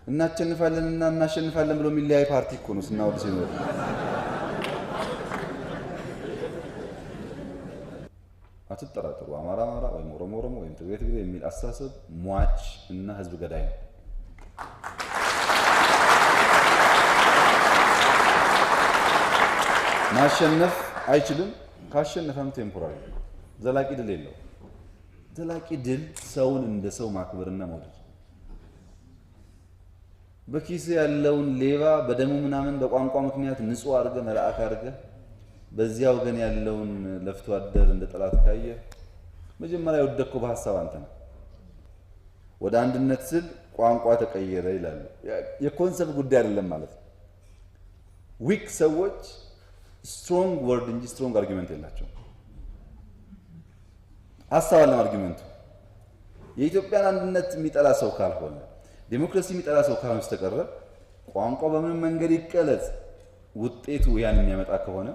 እናቸንፋለንና እናሸንፋለን ብሎ የሚለያይ ፓርቲ እኮ ነው ስናወድ ሲኖር። አትጠራጠሩ። አማራ ወይም ኦሮሞ ወይም ትግሬ የሚል አስተሳሰብ ሟች እና ህዝብ ገዳይ ነው። ማሸነፍ አይችልም። ካሸነፈም ቴምፖራሪ ዘላቂ ድል የለው። ዘላቂ ድል ሰውን እንደ ሰው ማክበርና መውደድ። በኪስ ያለውን ሌባ በደሙ ምናምን በቋንቋ ምክንያት ንጹህ አድርገህ መልአክ አድርገህ በዚያ ወገን ያለውን ለፍቶ አደር እንደ ጠላት ካየ መጀመሪያ የወደቅከው በሐሳብ አንተ ነው። ወደ አንድነት ስል ቋንቋ ተቀየረ ይላሉ። የኮንሰፕት ጉዳይ አይደለም ማለት ነው። ዊክ ሰዎች ስትሮንግ ወርድ እንጂ ስትሮንግ አርጊመንት የላቸውም። ሐሳብ አለ አርጊመንቱ። የኢትዮጵያን አንድነት የሚጠላ ሰው ካልሆነ ዲሞክራሲ የሚጠላ ሰው ካልሆነ በስተቀር ቋንቋ በምን መንገድ ይቀለጽ ውጤቱ ያን የሚያመጣ ከሆነ